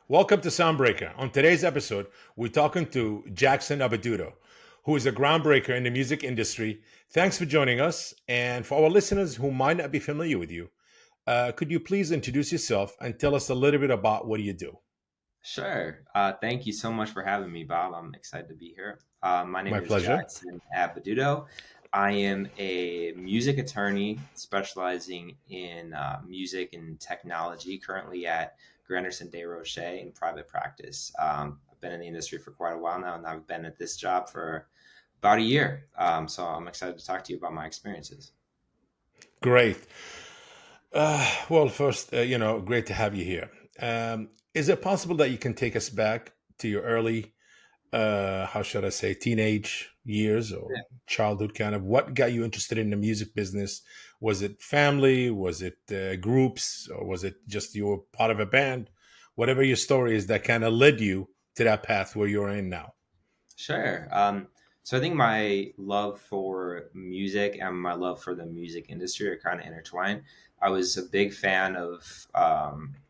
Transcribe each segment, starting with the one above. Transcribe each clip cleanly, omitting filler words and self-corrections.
Welcome to Soundbreaker. On today's episode, we're talking to Jackson Abbeduto, who is a groundbreaker in the music industry. Thanks for joining us. And for our listeners who might not be familiar with you, could you please introduce yourself and tell us a little bit about what do you do? Sure. Thank you so much for having me, Bob. I'm excited to be here. My name My is pleasure. Jackson Abbeduto. I am a music attorney specializing in music and technology, currently at Granderson De Roche in private practice. I've been in the industry for quite a while now, and I've been at this job for about a year. So I'm excited to talk to you about my experiences. Great. Well, first, great to have you here. Is it possible that you can take us back to your early, how should I say, teenage years or childhood kind of? What got you interested in the music business? Was it family? Was it groups? Or was it just you were part of a band? Whatever your story is that kind of led you to that path where you're in now. Sure. So I think my love for music and my love for the music industry are kind of intertwined. I was a big fan of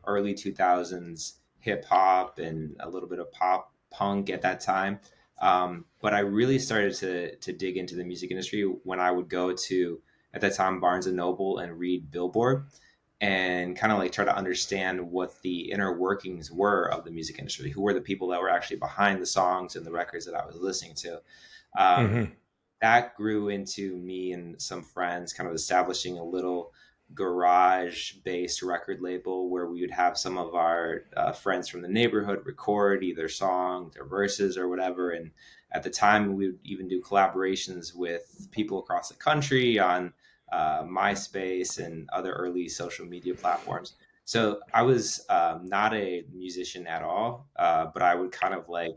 early 2000s hip hop and a little bit of pop punk at that time. But I really started to dig into the music industry when I would go to, at that time, Barnes and Noble and read Billboard and kind of like try to understand what the inner workings were of the music industry. Who were the people that were actually behind the songs and the records that I was listening to? Um, Hmm. that grew into me and some friends kind of establishing a little garage based record label where we would have some of our friends from the neighborhood record either songs or verses or whatever. And at the time, we would even do collaborations with people across the country on MySpace and other early social media platforms. So I was not a musician at all, but I would kind of like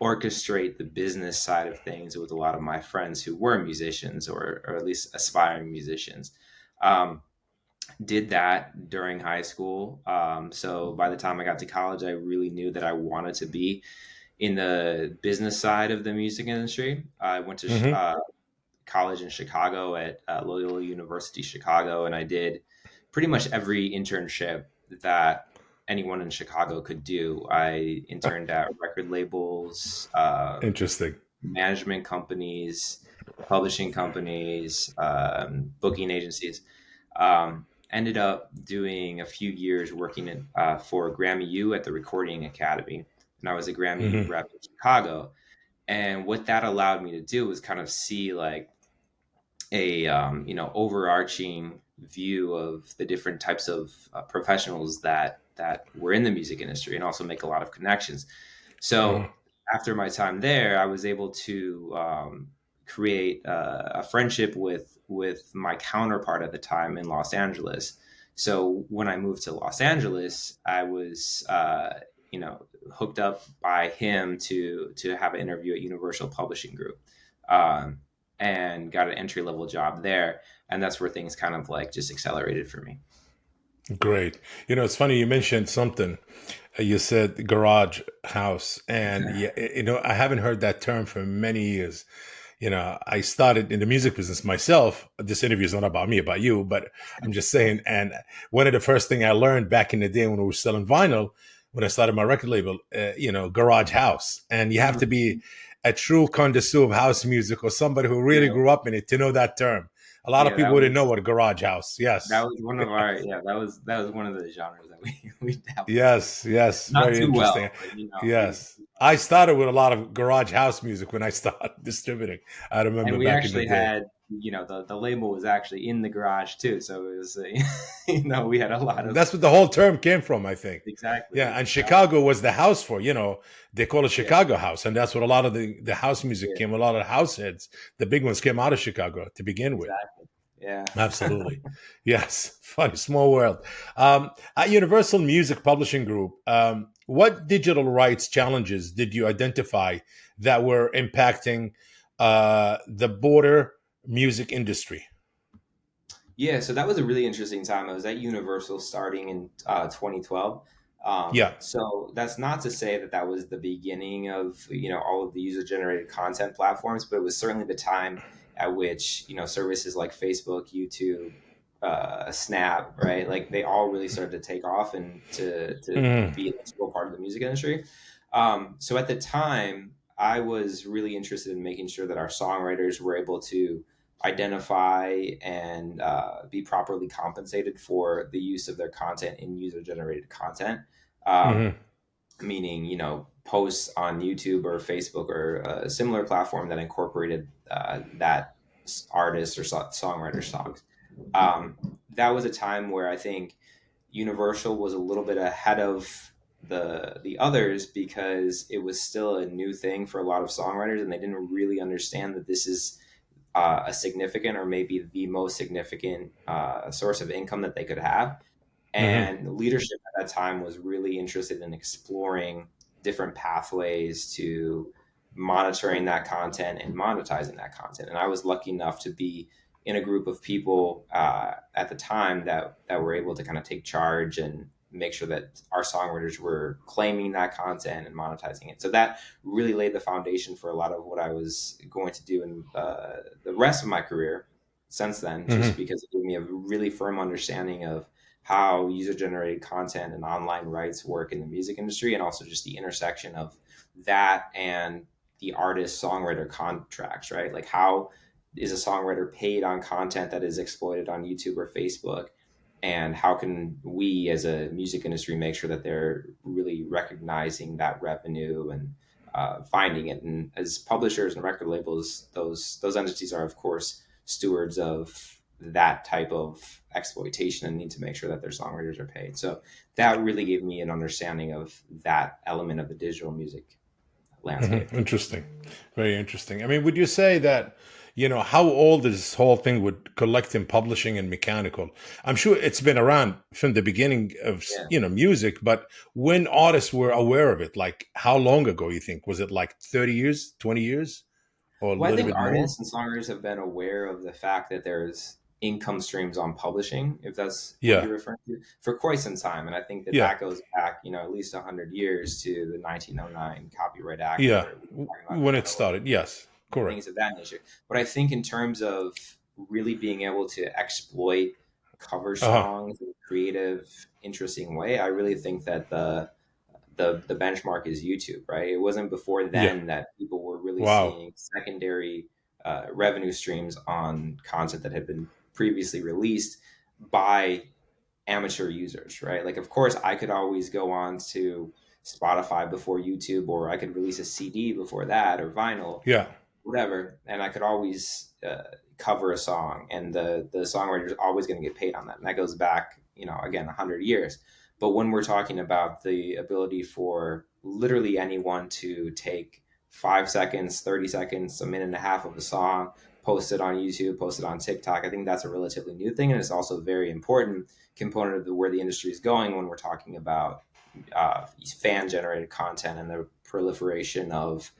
orchestrate the business side of things with a lot of my friends who were musicians or at least aspiring musicians. Um, did that during high school. So by the time I got to college, I really knew that I wanted to be in the business side of the music industry. I went to Hmm. college in Chicago at Loyola University Chicago, and I did pretty much every internship that anyone in Chicago could do. I interned at record labels, Interesting. management companies, publishing companies, booking agencies. Ended up doing a few years working for Grammy U at the Recording Academy, and I was a Grammy U Hmm. rep in Chicago. And what that allowed me to do was kind of see like a overarching view of the different types of professionals that were in the music industry, and also make a lot of connections. So after my time there, I was able to create a friendship with my counterpart at the time in Los Angeles. So when I moved to Los Angeles, I was hooked up by him to have an interview at Universal Publishing Group. Um, and got an entry level job there. And that's where things kind of like just accelerated for me. Great. It's funny you mentioned something. You said garage house, and yeah, I haven't heard that term for many years. I started in the music business myself. This interview is not about me, about you, but I'm just saying. And one of the first thing I learned back in the day when we were selling vinyl, when I started my record label, garage house, and you have to be a true connoisseur of house music or somebody who really Yeah, grew up in it to know that term. A lot of yeah, people wouldn't know what a garage house. that Yes. was one of our that was one of the genres that we dabbled in. Yes, yes, Not very too well, interesting. but we Yes, I started with a lot of garage house music when I started distributing. I and remember we back in the actually day. had the label was actually in the garage too, so it was we had a lot of That's what the whole term came from, I think. exactly Yeah, and exactly Chicago was the house for, they call it yeah Chicago house, and that's what a lot of the house music yeah came. A lot of the house heads, the big ones came out of Chicago to begin with. exactly yeah. Absolutely. Yes. Funny, small world. At Universal Music Publishing Group, what digital rights challenges did you identify that were impacting the border music industry? Yeah, so that was a really interesting time. I was at Universal starting in 2012. Yeah. So that's not to say that that was the beginning of all of the user generated content platforms, but it was certainly the time at which services like Facebook, YouTube, snap, right? Like they all really started to take off and to Mm-hmm. be an integral part of the music industry. So at the time, I was really interested in making sure that our songwriters were able to identify and be properly compensated for the use of their content in user generated content. Um, Mm-hmm. Meaning, posts on YouTube or Facebook or a similar platform that incorporated that artist or songwriter songs. That was a time where I think Universal was a little bit ahead of the others because it was still a new thing for a lot of songwriters, and they didn't really understand that this is a significant or maybe the most significant source of income that they could have. Mm-hmm. And leadership at that time was really interested in exploring different pathways to monitoring that content and monetizing that content. And I was lucky enough to be in a group of people at the time that were able to kind of take charge and make sure that our songwriters were claiming that content and monetizing it. So that really laid the foundation for a lot of what I was going to do in the rest of my career since then, just Mm-hmm. because it gave me a really firm understanding of how user generated content and online rights work in the music industry, and also just the intersection of that and the artist songwriter contracts, right? Like, how is a songwriter paid on content that is exploited on YouTube or Facebook? And how can we as a music industry make sure that they're really recognizing that revenue and finding it? And as publishers and record labels, those entities are, of course, stewards of that type of exploitation and need to make sure that their songwriters are paid. So that really gave me an understanding of that element of the digital music landscape. Mm-hmm. Interesting. Very interesting. I mean, would you say that, how old is this whole thing with collecting, publishing, and mechanical? I'm sure it's been around from the beginning of, Yeah. music, but when artists were aware of it, like how long ago you think? Was it like 30 years, 20 years, or a Well, I little think bit more? artists and songwriters have been aware of the fact that there's income streams on publishing, if that's what Yeah. you're referring to, for quite some time. And I think that Yeah. that goes back, at least 100 years to the 1909 Copyright Act, Yeah. where we were talking about When it started. Yes. things Correct. of that nature. But I think in terms of really being able to exploit cover Uh-huh. songs in a creative, interesting way, I really think that the benchmark is YouTube, right? It wasn't before Yeah. then that people were really Wow. seeing secondary revenue streams on content that had been previously released by amateur users, right? Like, of course, I could always go on to Spotify before YouTube, or I could release a CD before that, or vinyl, Yeah. whatever, and I could always cover a song, and the songwriter is always going to get paid on that, and that goes back, again, 100 years. But when we're talking about the ability for literally anyone to take 5 seconds, 30 seconds, a minute and a half of a song, post it on YouTube, post it on TikTok, I think that's a relatively new thing, and it's also a very important component of where the industry is going when we're talking about fan generated content and the proliferation of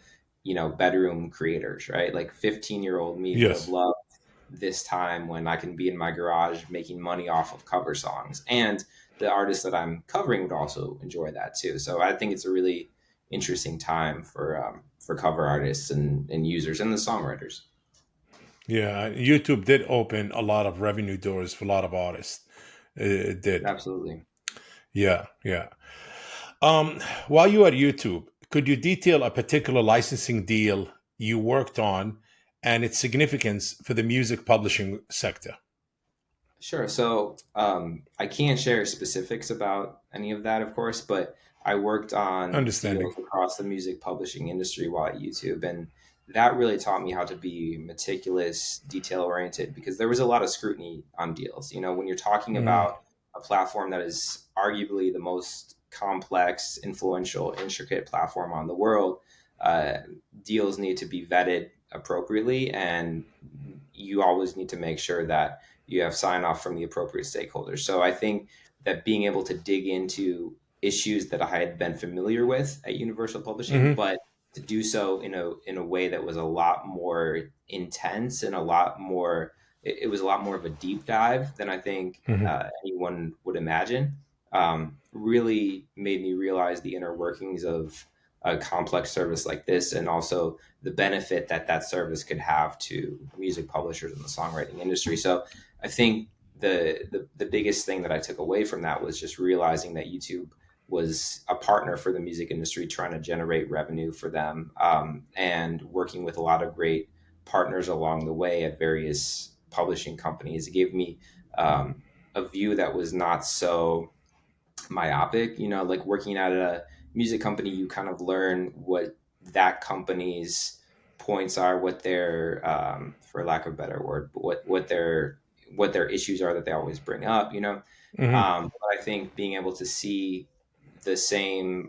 bedroom creators, right? Like 15-year-old me would have Yes. loved this time when I can be in my garage making money off of cover songs, and the artists that I'm covering would also enjoy that too. So I think it's a really interesting time for cover artists and users and the songwriters. Yeah. YouTube did open a lot of revenue doors for a lot of artists. It did. Absolutely. Yeah. Yeah. While you at YouTube, could you detail a particular licensing deal you worked on and its significance for the music publishing sector? Sure. So I can't share specifics about any of that, of course, but I worked on Understanding. deals across the music publishing industry while at YouTube. And that really taught me how to be meticulous, detail oriented, because there was a lot of scrutiny on deals. When you're talking Mm, about a platform that is arguably the most complex, influential, intricate platform on the world, uh, deals need to be vetted appropriately. And you always need to make sure that you have sign off from the appropriate stakeholders. So I think that being able to dig into issues that I had been familiar with at Universal Publishing, hmm but to do so in a way that was a lot more intense and a lot more it was a lot more of a deep dive than I think hmm anyone would imagine. Really made me realize the inner workings of a complex service like this, and also the benefit that that service could have to music publishers in the songwriting industry. So I think the biggest thing that I took away from that was just realizing that YouTube was a partner for the music industry, trying to generate revenue for them, and working with a lot of great partners along the way at various publishing companies. It gave me a view that was not so myopic. You know, like working at a music company, you kind of learn what that company's points are, what their, for lack of a better word, what their issues are that they always bring up. You know, Hmm. but I think being able to see the same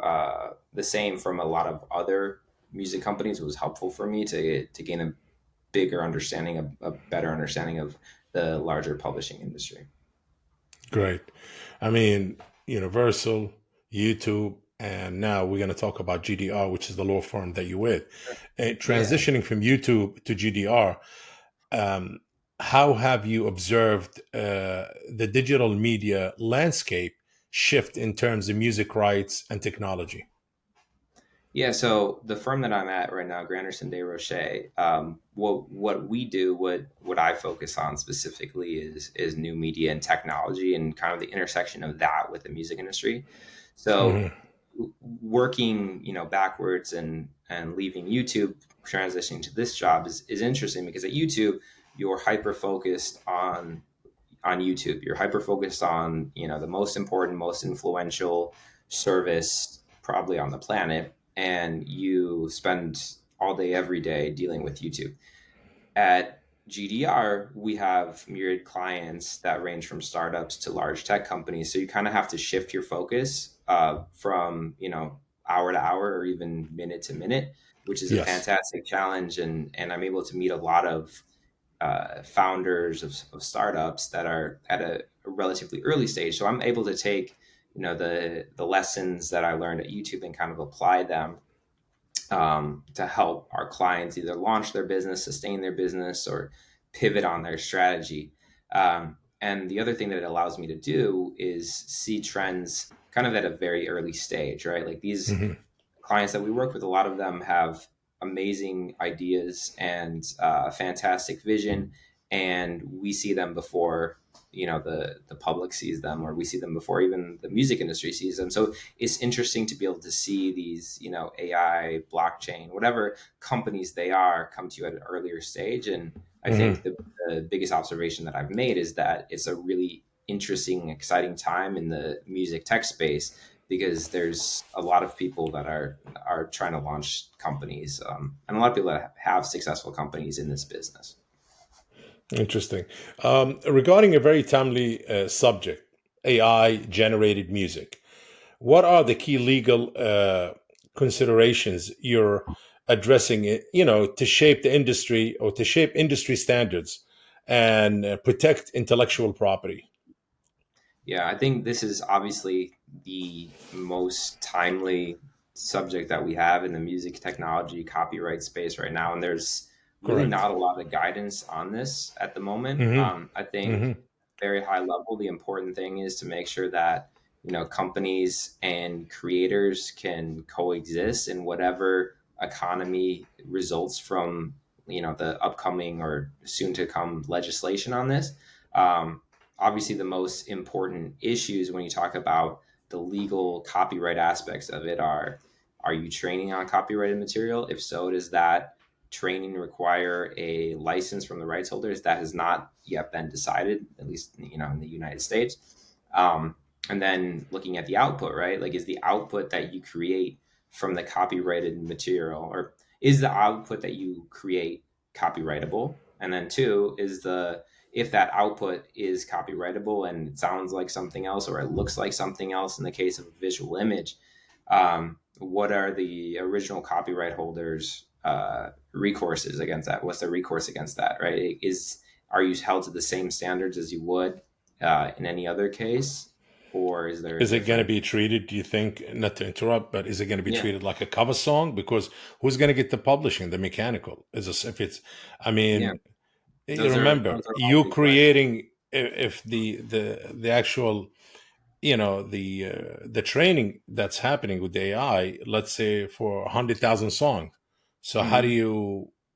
from a lot of other music companies was helpful for me to gain a bigger understanding, a better understanding of the larger publishing industry. Great. I mean, Universal, YouTube, and now we're going to talk about GDR, which is the law firm that you're with. Yeah. Transitioning from YouTube to GDR, um, how have you observed the digital media landscape shift in terms of music rights and technology? Yeah, so the firm that I'm at right now, Granderson De Roche, what we do, what I focus on specifically is new media and technology, and kind of the intersection of that with the music industry. So Hmm. working, backwards and leaving YouTube, transitioning to this job is interesting because at YouTube you're hyper focused on YouTube. You're hyper focused on, the most important, most influential service probably on the planet, and you spend all day, every day dealing with YouTube. At GDR, we have myriad clients that range from startups to large tech companies. So you kind of have to shift your focus from, hour to hour or even minute to minute, which is a Yes. fantastic challenge. And I'm able to meet a lot of founders of startups that are at a relatively early stage. So I'm able to take, the lessons that I learned at YouTube and kind of apply them to help our clients either launch their business, sustain their business, or pivot on their strategy. And the other thing that it allows me to do is see trends kind of at a very early stage, right? Like these Hmm. clients that we work with, a lot of them have amazing ideas and fantastic vision, and we see them before the public sees them, or we see them before even the music industry sees them. So it's interesting to be able to see these AI, blockchain, whatever companies they are, come to you at an earlier stage. And I think Hmm. the biggest observation that I've made is that it's a really interesting, exciting time in the music tech space, because there's a lot of people that are trying to launch companies, and a lot of people that have successful companies in this business. Interesting. Regarding a very timely subject, AI generated music, what are the key legal considerations you're addressing it, to shape the industry or to shape industry standards and protect intellectual property? Yeah, I think this is obviously the most timely subject that we have in the music technology copyright space right now, and there's really Correct. not a lot of guidance on this at the moment. Hmm. I think Hmm. very high level, the important thing is to make sure that companies and creators can coexist in whatever economy results from the upcoming or soon to come legislation on this. Um, Obviously, the most important issues when you talk about the legal copyright aspects of it are you training on copyrighted material? If so, does that training require a license from the rights holders? That has not yet been decided, at least in the United States. And then looking at the output, right? Like, is the output that you create from the copyrighted material, or is the output that you create copyrightable? And then two, is the if that output is copyrightable and it sounds like something else or it looks like something else in the case of a visual image, what are the original copyright holders recourses against that? What's the recourse against that, right? Are you held to the same standards as you would in any other case, or is there a Is it going to different? be treated, do you think, not to interrupt, but is it going to be Yeah, treated like a cover song? Because who's going to get the publishing, the mechanical? Is this, if it's, I yeah. mean, you Those remember are all you big questions. creating, if the actual, the training that's happening with the AI, let's say for 100,000 songs. So Mm-hmm.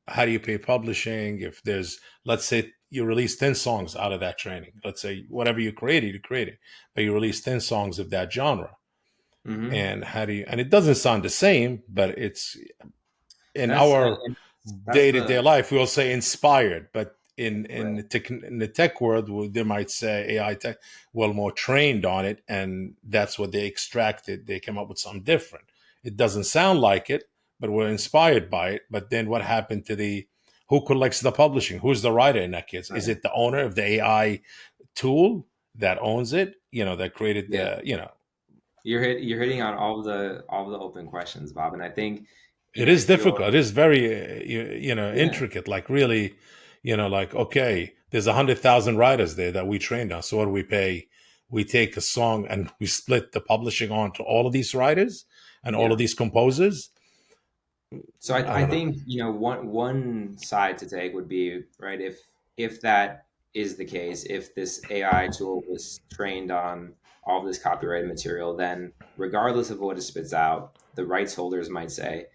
how do you pay publishing if there's, let's say, you release 10 songs out of that training. Let's say whatever you created, but you release 10 songs of that genre. Hmm. And how do you, and it doesn't sound the same, but it's in That's our that's day-to-day the life, we'll say inspired, but right. in the tech world, they might say AI tech, well, more trained on it, and that's what they extracted. They came up with something different. It doesn't sound like it, but we're inspired by it. But then what happened to the who collects the publishing? Who's the writer in that case? Is Right. it the owner of the AI tool that owns it? That created Yeah. the. You're hitting on all the open questions, Bob. And I think, It is if you're, difficult. It is very, yeah, intricate. Like really, like okay, there's 100,000 writers there that we trained on. So what do we pay? We take a song and we split the publishing onto all of these writers and all of yeah. these composers. So I I don't know. think, one side to take would be, right, if that is the case, if this AI tool was trained on all of this copyrighted material, then regardless of what it spits out, the rights holders might say,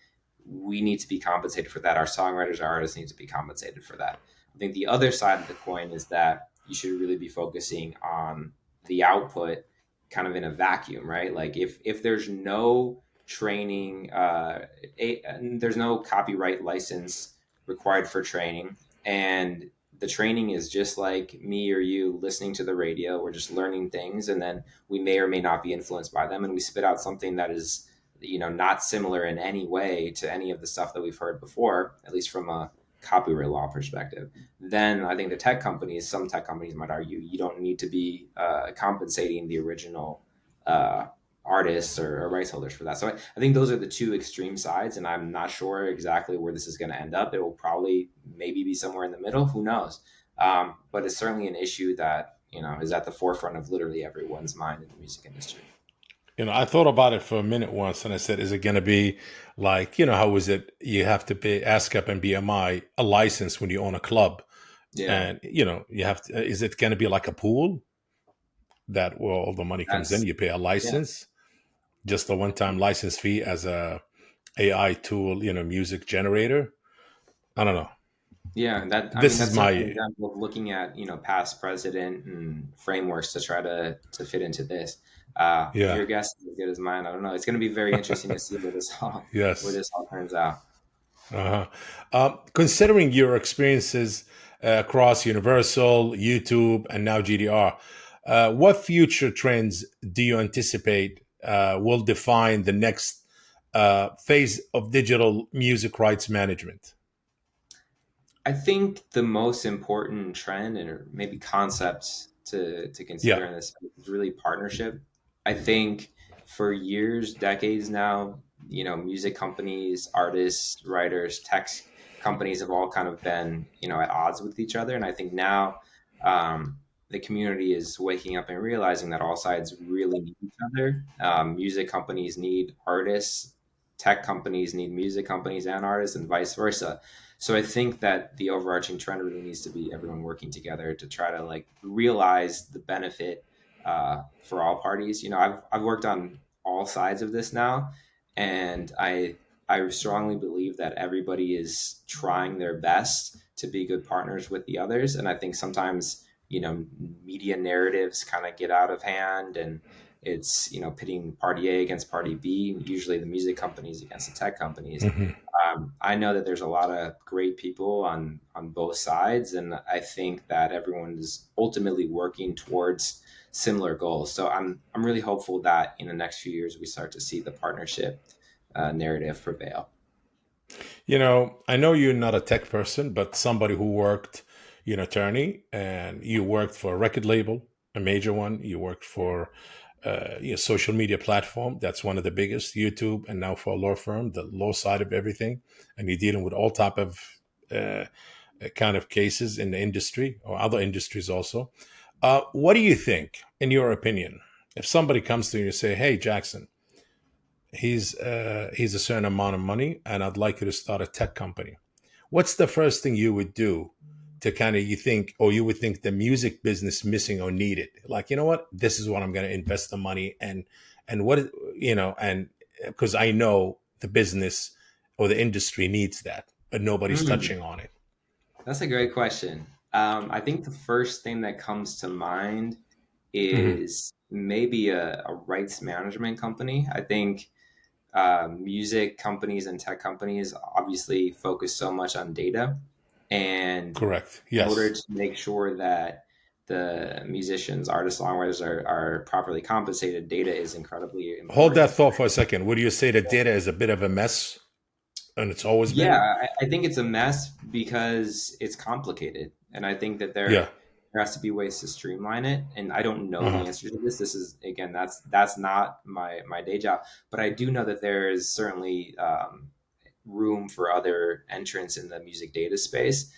we need to be compensated for that. Our songwriters, our artists need to be compensated for that. I think the other side of the coin is that you should really be focusing on the output kind of in a vacuum, right? Like if there's no training, there's no copyright license required for training, and the training is just like me or you listening to the radio. We're just learning things, and then we may or may not be influenced by them, and we spit out something that is, not similar in any way to any of the stuff that we've heard before, at least from a copyright law perspective. Then I think some tech companies might argue you don't need to be compensating the original uh, artists or rights holders for that. So I think those are the two extreme sides, and I'm not sure exactly where this is going to end up. It will probably maybe be somewhere in the middle. Who knows? But it's certainly an issue that is at the forefront of literally everyone's mind in the music industry. I thought about it for a minute once, and I said, "Is it going to be like how is it? You have to pay ASCAP and BMI a license when you own a club, Yeah, and you have to. Is it going to be like a pool that where all the money comes in? that's You pay a yeah. license, just a one-time license fee as a AI tool, music generator. I don't know. Yeah, I mean, This is that's certainly an my example of looking at, past precedent and frameworks to try to fit into this. yeah, Your guess is as good as mine. I don't know. It's going to be very interesting to see where yes. this all turns out. Uh-huh. Considering your experiences across Universal, YouTube, and now GDR, what future trends do you anticipate will define the next phase of digital music rights management? I think the most important trend, or maybe concepts to Yeah. consider in this, is really partnership. I think for years, decades now, music companies, artists, writers, tech companies have all kind of been, at odds with each other. And I think now, the community is waking up and realizing that all sides really need each other. Music companies need artists, tech companies need music companies and artists, and vice versa. So I think that the overarching trend really needs to be everyone working together to try to like realize the benefit for all parties. I've worked on all sides of this now, and I strongly believe that everybody is trying their best to be good partners with the others. And I think sometimes media narratives kind of get out of hand, and it's pitting party A against party B, usually the music companies against the tech companies. Hmm. I know that there's a lot of great people on both sides, and I think that everyone is ultimately working towards similar goals. So I'm really hopeful that in the next few years we start to see the partnership narrative prevail. I know you're not a tech person, but somebody who worked, attorney, and you worked for a record label, a major one. You worked for social media platform that's one of the biggest, YouTube, and now for a law firm, the law side of everything, and you're dealing with all type of uh, kind of cases in the industry or other industries also. What do you think, in your opinion, if somebody comes to you and say, "Hey, Jackson, he's a certain amount of money, and I'd like you to start a tech company." What's the first thing you would do to kind of you would think the music business missing or needed? Like, you know what, this is what I'm going to invest the money and what and because I know the business or the industry needs that, but nobody's Mm, touching on it. that's a great question. I think the first thing that comes to mind Hmm. is maybe a rights management company. I think music companies and tech companies obviously focus so much on data. And Correct. in order Yes. to make sure that the musicians, artists, songwriters are properly compensated, data is incredibly Hold that important. thought for a second. Would you say that data is a bit of a mess, and it's always Yeah, been? I think it's a mess because it's complicated, and I think that Yeah. there has to be ways to streamline it. And I don't know the Uh-huh. answer to this. This is again, that's not my day job, but I do know that there is certainly room for other entrants in the music data space.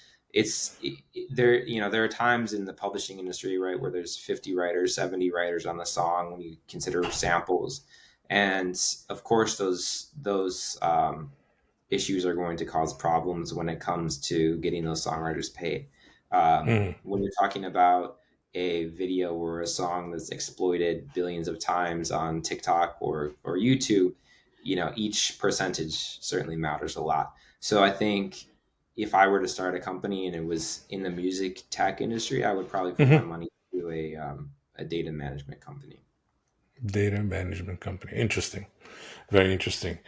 There, there are times in the publishing industry, right, where there's 50 writers, 70 writers on the song when you consider samples, and of course those issues are going to cause problems when it comes to getting those songwriters paid. Hmm. When you're talking about a video or a song that's exploited billions of times on TikTok or YouTube, each percentage certainly matters a lot. So I think if I were to start a company and it was in the music tech industry, I would probably put my Hmm. money to a data management company. Data management company. Interesting. Very interesting.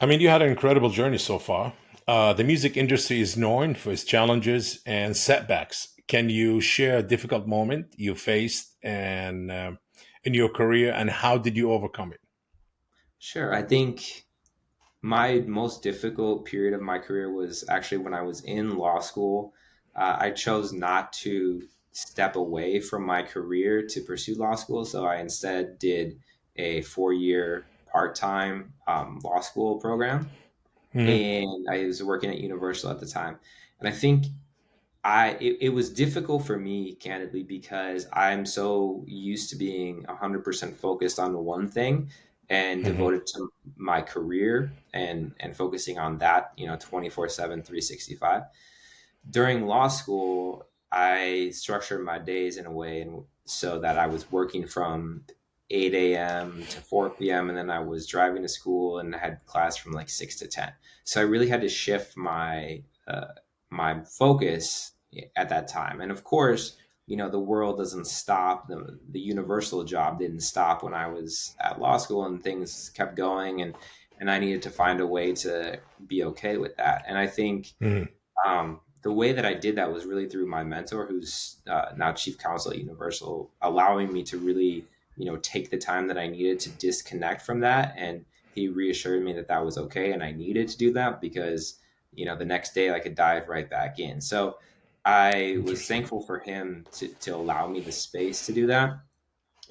I mean, you had an incredible journey so far. The music industry is known for its challenges and setbacks. Can you share a difficult moment you faced and in your career, and how did you overcome it? Sure. I think my most difficult period of my career was actually when I was in law school. I chose not to step away from my career to pursue law school. So I instead did a 4 year part time law school program. Hmm. And I was working at Universal at the time. And I think it was difficult for me, candidly, because I'm so used to being 100% focused on the one thing and Hmm. devoted to my career and focusing on that, 24/7, 365. During law school, I structured my days in a way and so that I was working from 8 a.m. to 4 p.m. and then I was driving to school and I had class from like 6 to 10. So I really had to shift my focus at that time. And of course, the world doesn't stop. The universal job didn't stop when I was at law school, and things kept going, and I needed to find a way to be okay with that. And I think Hmm. the way that I did that was really through my mentor, who's now chief counsel at Universal, allowing me to really, take the time that I needed to disconnect from that. And he reassured me that that was okay, and I needed to do that because, the next day I could dive right back in. So I was Interesting. thankful for him to allow me the space to do that,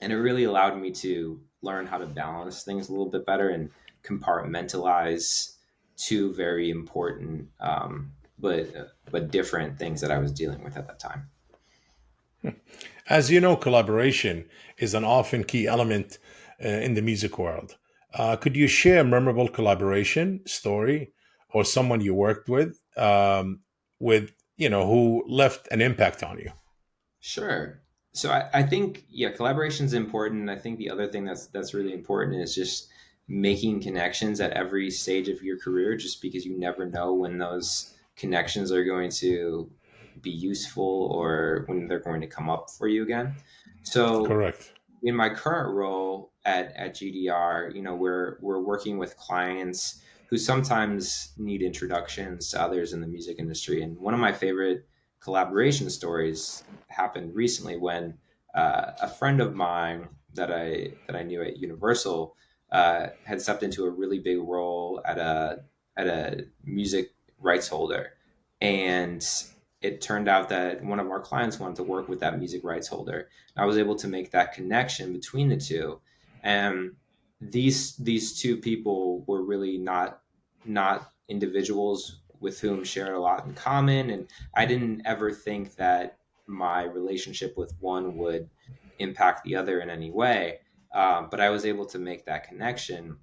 and it really allowed me to learn how to balance things a little bit better and compartmentalize two very important but different things that I was dealing with at that time. As you know, collaboration is an often key element in the music world. Could you share a memorable collaboration story or someone you worked with who left an impact on you? Sure. So I think, yeah, collaboration is important. I think the other thing that's really important is just making connections at every stage of your career, just because you never know when those connections are going to be useful or when they're going to come up for you again. So Correct. in my current role at GDR, we're working with clients who sometimes need introductions to others in the music industry. And one of my favorite collaboration stories happened recently when a friend of mine that I knew at Universal had stepped into a really big role at a music rights holder, and it turned out that one of our clients wanted to work with that music rights holder. I was able to make that connection between the two, and these two people were really not individuals with whom shared a lot in common, and I didn't ever think that my relationship with one would impact the other in any way. But I was able to make that connection,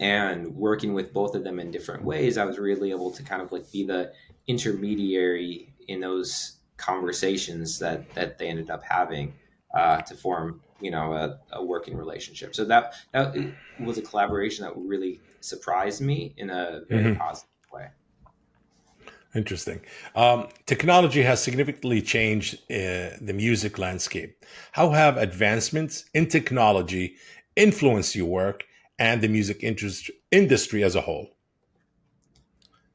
and working with both of them in different ways, I was really able to kind of like be the intermediary in those conversations that they ended up having to form, a working relationship. So that was a collaboration that really surprised me in a very Hmm. positive way. Interesting. Technology has significantly changed the music landscape. How have advancements in technology influenced your work and the industry as a whole?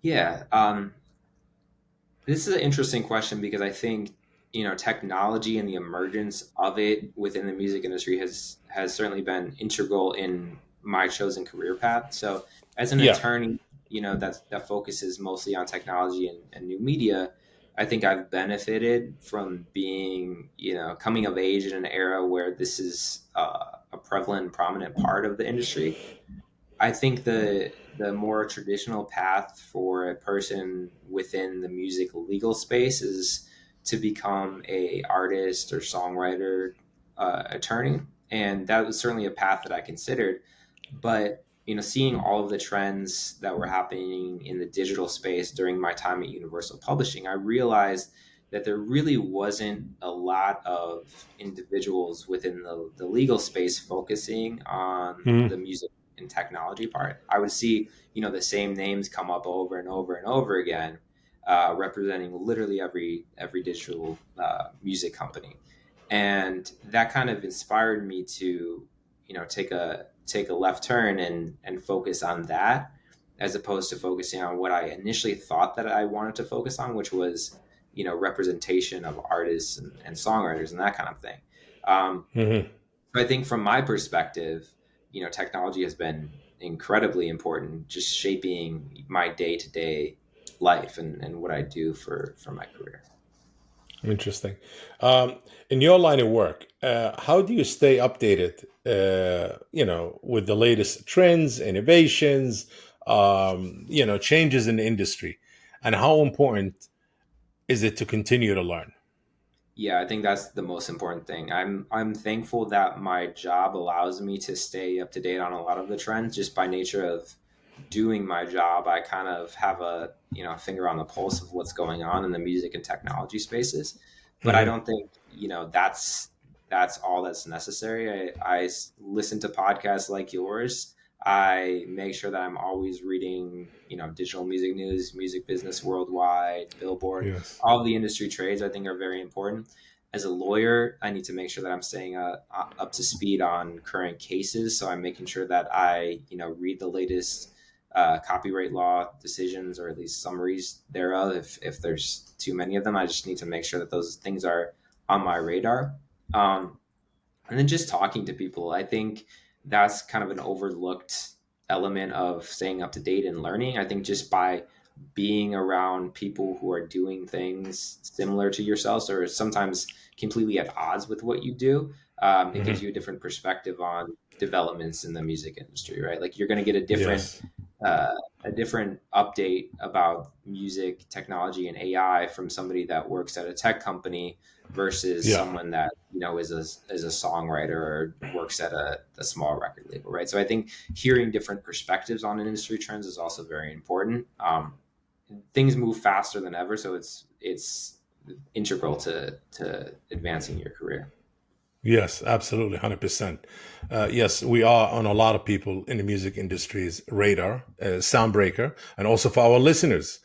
Yeah, this is an interesting question because I think technology and the emergence of it within the music industry has certainly been integral in my chosen career path. So, as an Yeah. attorney, that focuses mostly on technology and new media. I think I've benefited from being coming of age in an era where this is a prevalent, prominent part of the industry. I think the more traditional path for a person within the music legal space is to become a artist or songwriter, attorney, and that was certainly a path that I considered. But seeing all of the trends that were happening in the digital space during my time at Universal Publishing, I realized that there really wasn't a lot of individuals within the legal space focusing on the Mhm. music and technology part. I would see, the same names come up over and over and over again, representing literally every digital music company, and that kind of inspired me to, take a left turn and focus on that, as opposed to focusing on what I initially thought that I wanted to focus on, which was, representation of artists and songwriters and that kind of thing. Mhm. So I think from my perspective, technology has been incredibly important, just shaping my day to day life and what I do for my career. Interesting. In your line of work, how do you stay updated? With the latest trends, innovations, changes in the industry, and how important is it to continue to learn? Yeah, I think that's the most important thing. I'm thankful that my job allows me to stay up to date on a lot of the trends just by nature of doing my job. I kind of have a, finger on the pulse of what's going on in the music and technology spaces. But I Hmm. don't think, that's all that's necessary. Listen to podcasts like yours. I make sure that I'm always reading, digital music news, music business worldwide, Billboard, Yes. all the industry trades. I think are very important. As a lawyer, I need to make sure that I'm staying up to speed on current cases. So I'm making sure that I, read the latest copyright law decisions, or at least summaries thereof. If there's too many of them, I just need to make sure that those things are on my radar. Um, and then just talking to people, I think that's kind of an overlooked element of staying up to date and learning. I think just by being around people who are doing things similar to yourselves or sometimes completely at odds with what you do, it gives Hmm. you a different perspective on developments in the music industry, right? Like you're going to get Yes. uh, a different update about music technology and AI from somebody that works at a tech company versus Yeah. someone that is a songwriter or works at a small record label, right? So I think hearing different perspectives on industry trends is also very important. Things move faster than ever, so it's integral to advancing your career. Yes, absolutely, 100%. Yes, we are on a lot of people in the music industry's radar, soundbreaker, and also for our listeners.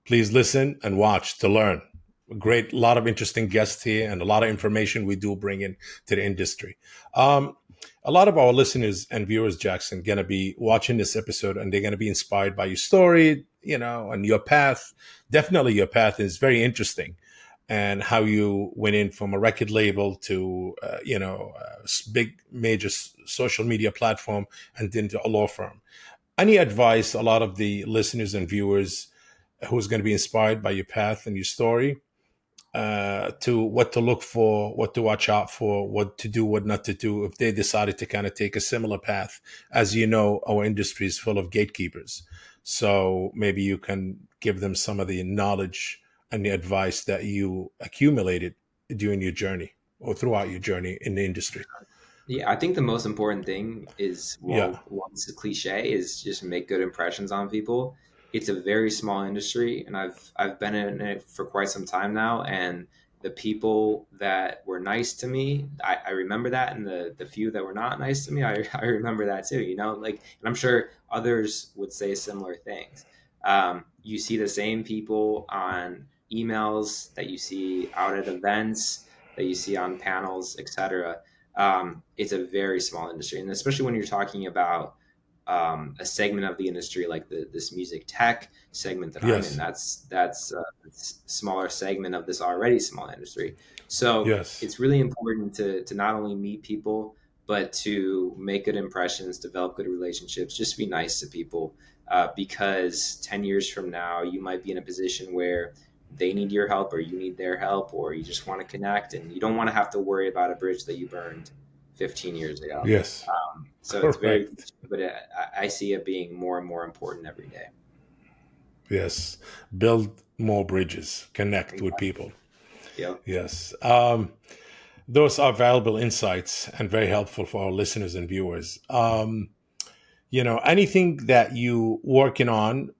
Please listen and watch to learn. A great, lot of interesting guests here and a lot of information we do bring in to the industry. Um, a lot of our listeners and viewers, Jackson, going to be watching this episode and they're going to be inspired by your story, and your path. Definitely your path is very interesting and how you went in from a record label to big major social media platform and then to a law firm. Any advice a lot of the listeners and viewers who's going to be inspired by your path and your story, to what to look for, what to watch out for, what to do, what not to do if they decided to kind of take a similar path? As you know, our industry is full of gatekeepers. So maybe you can give them some of the knowledge and the advice that you accumulated during your journey or throughout your journey in the industry. Yeah, I think the most important thing is, Yeah. well, it's a cliche, is just make good impressions on people. It's a very small industry, and I've been in it for quite some time now. And the people that were nice to me, I remember that, and the few that were not nice to me, I remember that too. Like, and I'm sure others would say similar things. You see the same people on emails that you see out at events, that you see on panels, etc. It's a very small industry, and especially when you're talking about a segment of the industry like this music tech segment that I'm in. Yes. That's a smaller segment of this already small industry. So Yes. it's really important to not only meet people, but to make good impressions, develop good relationships, just be nice to people. Because 10 years from now, you might be in a position where they need your help or you need their help, or you just want to connect and you don't want to have to worry about a bridge that you burned 15 years ago. Yes. So it's very, Correct. but I see it being more and more important every day. Yes. Build more bridges. Connect with Exactly. people. Yep. Yes. Those are valuable insights and very helpful for our listeners and viewers. Anything that you working on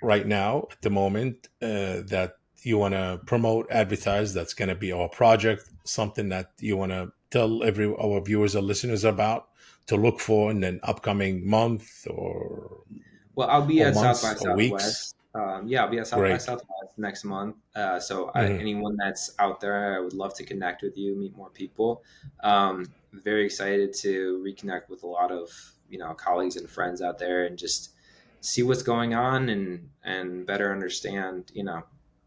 right now at the moment that you want to promote, advertise, that's going to be our project, something that you want to tell our viewers or listeners about to look for in an upcoming month Well, I'll be or at South by months or weeks. Southwest. Yeah, I'll be at South by Great. Southwest next month. Hmm. Anyone that's out there, I would love to connect with you, meet more people. Very excited to reconnect with a lot of colleagues and friends out there, and just see what's going on and better understand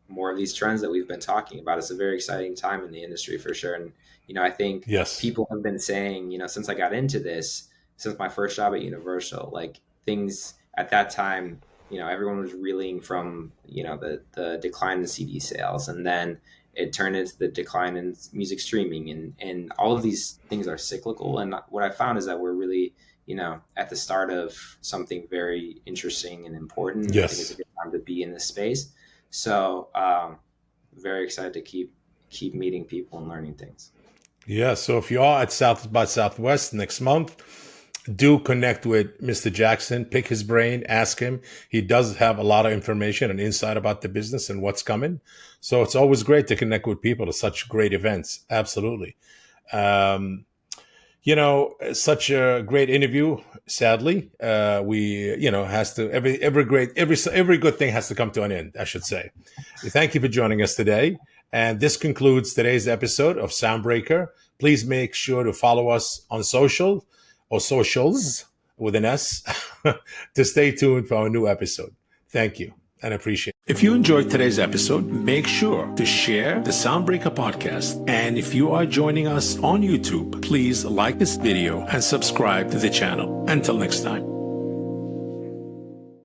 more of these trends that we've been talking about. It's a very exciting time in the industry for sure, and I think Yes. people have been saying since I got into this, since my first job at Universal, like things at that time, everyone was reeling from, the decline in CD sales, and then it turned into the decline in music streaming, and all of these things are cyclical. And what I found is that we're really, at the start of something very interesting and important. I think it's a Yes. good time to be in this space. So, very excited to keep meeting people and learning things. Yeah. So if you are at South by Southwest next month, do connect with Mr. Jackson, pick his brain, ask him. He does have a lot of information and insight about the business and what's coming. So it's always great to connect with people at such great events. Absolutely. Um, such a great interview. Sadly, we, has to every good thing has to come to an end, I should say. Thank you for joining us today. And this concludes today's episode of Soundbreaker. Please make sure to follow us on socials with an S to stay tuned for our new episode. Thank you and appreciate it. If you enjoyed today's episode, make sure to share the Soundbreaker podcast. And if you are joining us on YouTube, please like this video and subscribe to the channel. Until next time.